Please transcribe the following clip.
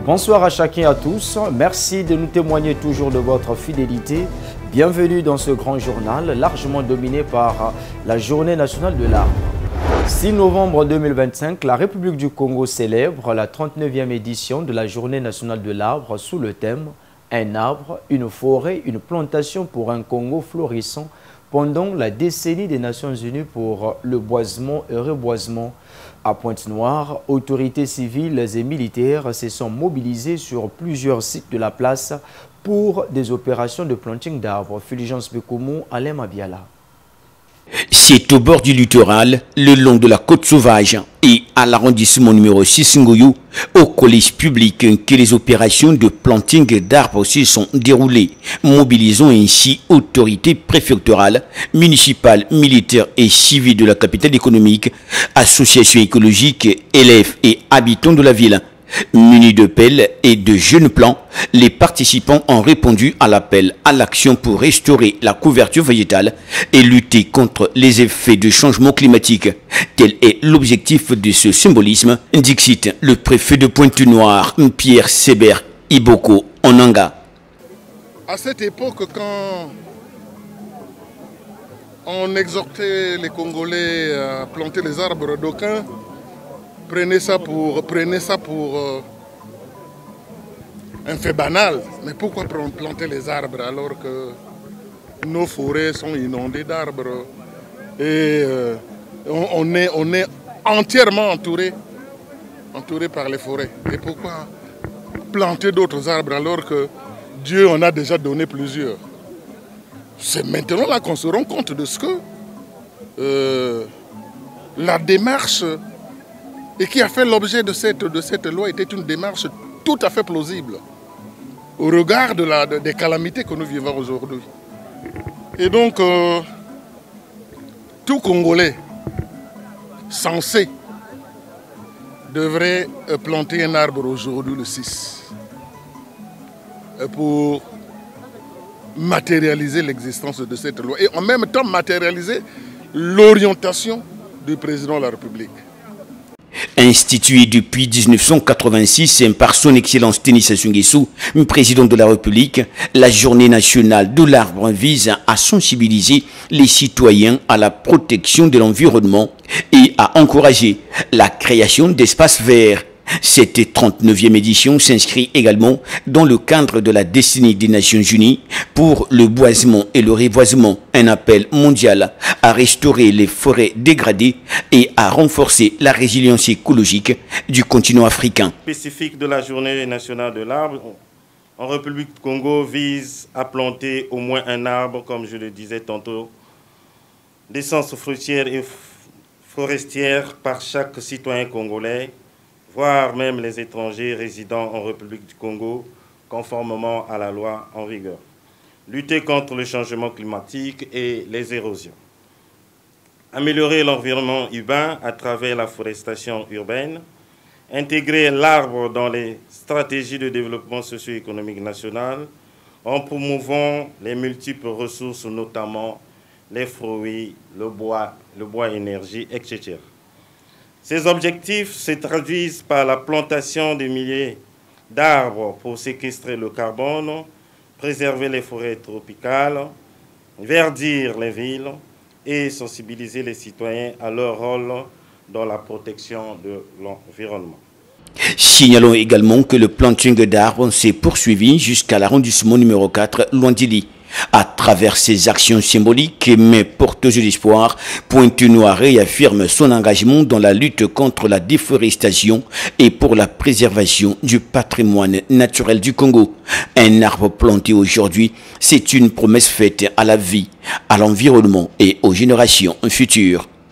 Bonsoir à chacun et à tous. Merci de nous témoigner toujours de votre fidélité. Bienvenue dans ce grand journal largement dominé par la Journée nationale de l'arbre. 6 novembre 2025, la République du Congo célèbre la 39e édition de la Journée nationale de l'arbre sous le thème « Un arbre, une forêt, une plantation pour un Congo florissant » pendant la décennie des Nations Unies pour le boisement et reboisement. À Pointe-Noire, autorités civiles et militaires se sont mobilisées sur plusieurs sites de la place pour des opérations de planting d'arbres. Fulgence Bekoumou, Alain Mabiala. C'est au bord du littoral, le long de la côte sauvage et à l'arrondissement numéro 6 Ngoyou, au collège public, que les opérations de planting d'arbres se sont déroulées, mobilisant ainsi autorités préfectorales, municipales, militaires et civiles de la capitale économique, associations écologiques, élèves et habitants de la ville. Munis de pelles et de jeunes plants, les participants ont répondu à l'appel à l'action pour restaurer la couverture végétale et lutter contre les effets du changement climatique. Tel est l'objectif de ce symbolisme, dixit le préfet de Pointe-Noire, Pierre Sébert Iboko Onanga. À cette époque, quand on exhortait les Congolais à planter les arbres, d'aucuns prenez ça pour un fait banal. Mais pourquoi planter les arbres alors que nos forêts sont inondées d'arbres et on est entièrement entouré par les forêts. Et pourquoi planter d'autres arbres alors que Dieu en a déjà donné plusieurs? C'est maintenant là qu'on se rend compte de ce que la démarche et qui a fait l'objet de cette loi était une démarche tout à fait plausible au regard des calamités que nous vivons aujourd'hui. Et donc, tout Congolais censé devrait planter un arbre aujourd'hui le 6 pour matérialiser l'existence de cette loi et en même temps matérialiser l'orientation du président de la République. Institué depuis 1986 par son Excellence Denis Sassou Nguesso, président de la République, la Journée nationale de l'arbre vise à sensibiliser les citoyens à la protection de l'environnement et à encourager la création d'espaces verts. Cette 39e édition s'inscrit également dans le cadre de la décennie des Nations Unies pour le boisement et le reboisement, un appel mondial à restaurer les forêts dégradées et à renforcer la résilience écologique du continent africain. Spécifique de la Journée nationale de l'arbre en République du Congo vise à planter au moins un arbre, comme je le disais tantôt, d'essence fruitière et forestière par chaque citoyen congolais, voire même les étrangers résidant en République du Congo, conformément à la loi en vigueur. Lutter contre le changement climatique et les érosions. Améliorer l'environnement urbain à travers la forestation urbaine. Intégrer l'arbre dans les stratégies de développement socio-économique national en promouvant les multiples ressources, notamment les fruits, le bois énergie, etc. Ces objectifs se traduisent par la plantation de milliers d'arbres pour séquestrer le carbone, préserver les forêts tropicales, verdir les villes et sensibiliser les citoyens à leur rôle dans la protection de l'environnement. Signalons également que le planting d'arbres s'est poursuivi jusqu'à l'arrondissement numéro 4, Luandili. À travers ces actions symboliques mais porteuses d'espoir, Pointe-Noire réaffirme son engagement dans la lutte contre la déforestation et pour la préservation du patrimoine naturel du Congo. Un arbre planté aujourd'hui, c'est une promesse faite à la vie, à l'environnement et aux générations futures.